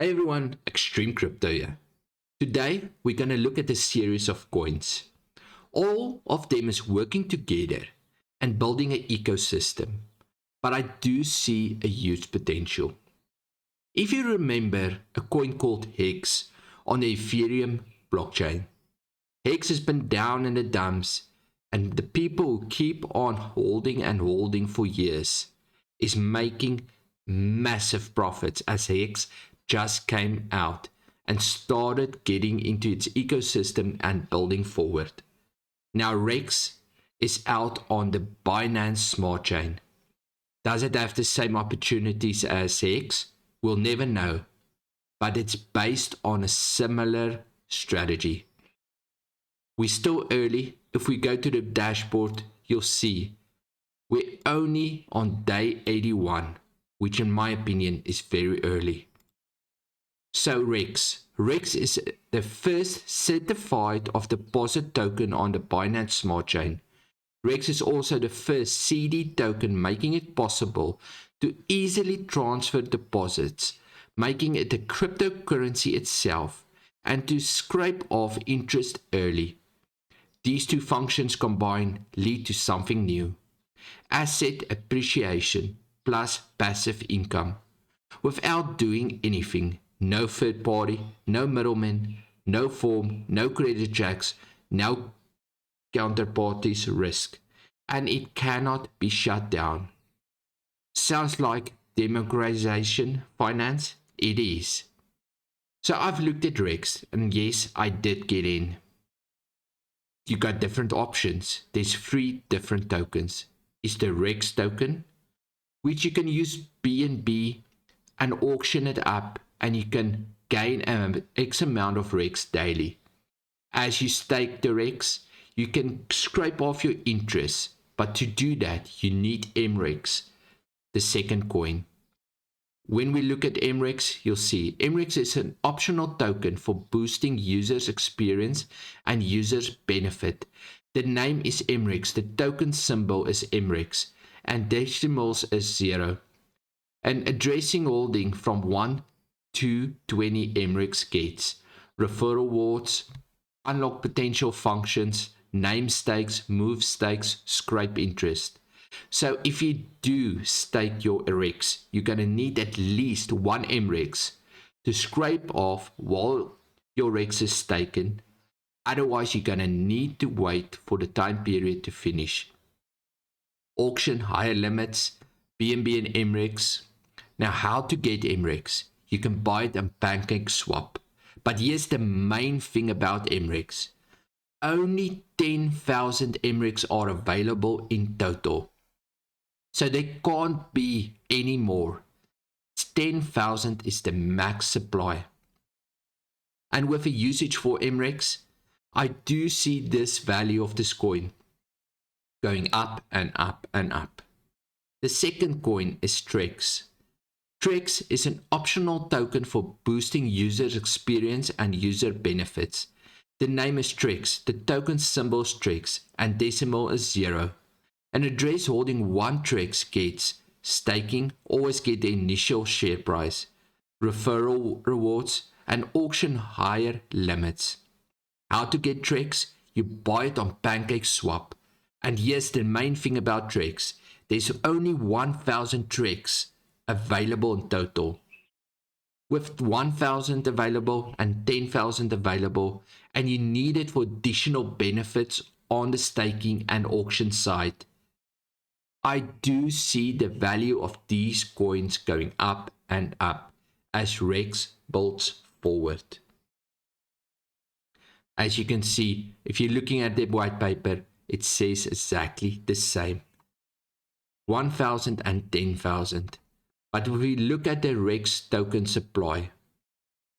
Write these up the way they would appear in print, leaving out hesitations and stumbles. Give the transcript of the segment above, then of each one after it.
Hey everyone, Extreme Crypto here. Today we're going to look at a series of coins. All of them is working together and building an ecosystem, but I do see a huge potential. If you remember a coin called HEX on the Ethereum blockchain, HEX has been down in the dumps, and the people who keep on holding and holding for years is making massive profits as HEX just came out and started getting into its ecosystem and building forward. Now Mrex is out on the Binance Smart Chain. Does it have the same opportunities as HEX? We'll never know, but it's based on a similar strategy. We're still early. If we go to the dashboard, you'll see we're only on day 81, which in my opinion is very early. So Mrex is the first certified of deposit token on the Binance Smart Chain. Mrex is also the first CD token, making it possible to easily transfer deposits, making it a cryptocurrency itself, and to scrape off interest early. These two functions combined lead to something new: asset appreciation plus passive income, without doing anything. No third party, no middlemen, no form, no credit checks, no counterparties risk, and it cannot be shut down. Sounds like democratization finance? It is. So I've looked at Mrex, and yes, I did get in. You got different options. There's 3 different tokens. It's the Mrex token, which you can use BNB and auction it up, and you can gain X amount of Mrex daily. As you stake the Mrex, you can scrape off your interest, but to do that, you need Mrex, the second coin. When we look at Mrex, you'll see Mrex is an optional token for boosting users' experience and users' benefit. The name is Mrex, the token symbol is Mrex, and decimals is 0. And addressing holding from 1 to 20 Mrex gates, referral rewards, unlock potential functions, name stakes, move stakes, scrape interest. So if you do stake your Mrex, you're going to need at least 1 Mrex to scrape off while your Mrex is taken. Otherwise, you're going to need to wait for the time period to finish. Auction higher limits, BNB and Mrex. Now, how to get Mrex? You can buy it on PancakeSwap. But here's the main thing about Mrex. Only 10,000 Mrex are available in total. So there can't be any more. 10,000 is the max supply. And with a usage for Mrex, I do see this value of this coin going up and up and up. The second coin is Trex. Trex is an optional token for boosting user experience and user benefits. The name is Trex, the token symbol is Trex, and decimal is 0. An address holding 1 Trex gets staking, always get the initial share price, referral rewards, and auction higher limits. How to get Trex? You buy it on PancakeSwap. And here's the main thing about Trex. There's only 1,000 Trex available in total. With 1,000 available and 10,000 available, and you need it for additional benefits on the staking and auction side, I do see the value of these coins going up and up as Mrex builds forward. As you can see, if you're looking at the white paper, it says exactly the same. 1,000 and 10,000. But if we look at the Mrex token supply,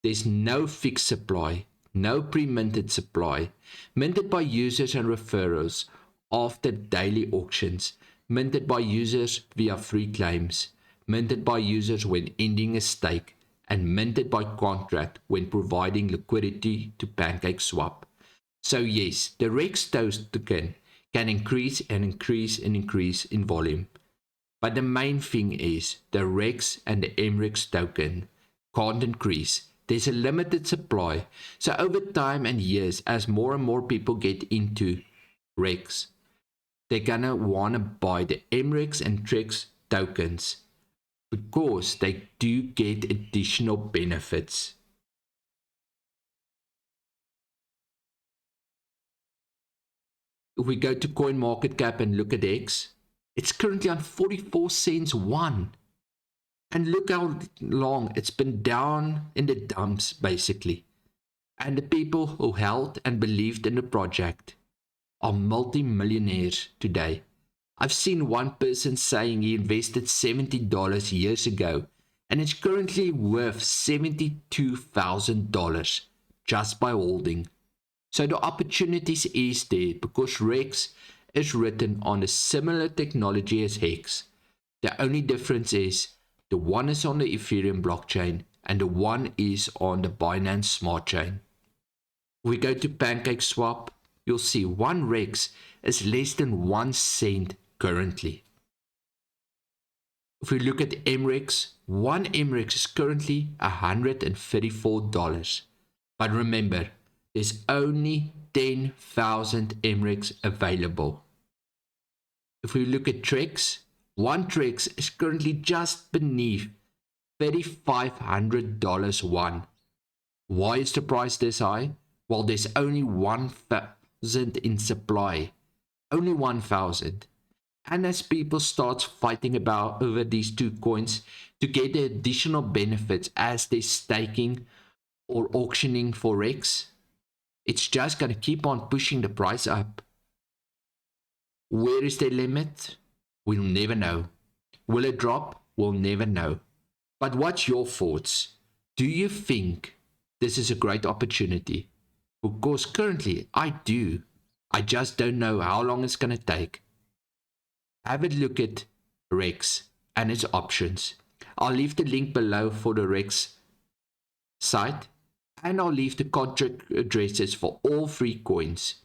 there's no fixed supply, no pre-minted supply, minted by users and referrals after daily auctions, minted by users via free claims, minted by users when ending a stake, and minted by contract when providing liquidity to PancakeSwap. So yes, the Mrex token can increase and increase and increase in volume. But the main thing is the Mrex and the Mrex token can't increase. There's a limited supply. So over time and years, as more and more people get into HEX, they're gonna wanna buy the Mrex and Trex tokens because they do get additional benefits. If we go to CoinMarketCap and look at HEX, it's currently on 44 cents one. And look how long it's been down in the dumps, basically. And the people who held and believed in the project are multi-millionaires today. I've seen one person saying he invested $70 years ago, and it's currently worth $72,000 just by holding. So the opportunities is there because HEX is written on a similar technology as HEX. The only difference is the one is on the Ethereum blockchain and the one is on the Binance Smart Chain. If we go to PancakeSwap, you'll see one HEX is less than 1 cent currently. If we look at Mrex, one Mrex is currently $134. But remember, there's only 10,000 Mrex available. If we look at Trex, one Trex is currently just beneath $3,500 one. Why is the price this high? Well, there's only 1,000 in supply. Only 1,000. And as people start fighting about over these two coins to get the additional benefits as they're staking or auctioning for HEX, it's just going to keep on pushing the price up. Where is the limit? We'll never know. Will it drop? We'll never know. But what's your thoughts? Do you think this is a great opportunity? Because currently I do. I just don't know how long it's going to take. Have a look at HEX and its options. I'll leave the link below for the HEX site. And I'll leave the contract addresses for all three coins.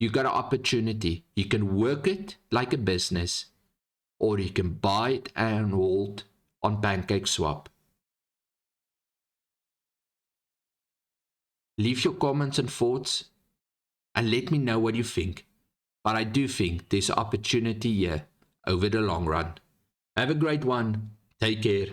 You got an opportunity. You can work it like a business, or you can buy it and hold on PancakeSwap. Leave your comments and thoughts and let me know what you think. But I do think there's an opportunity here over the long run. Have a great one. Take care.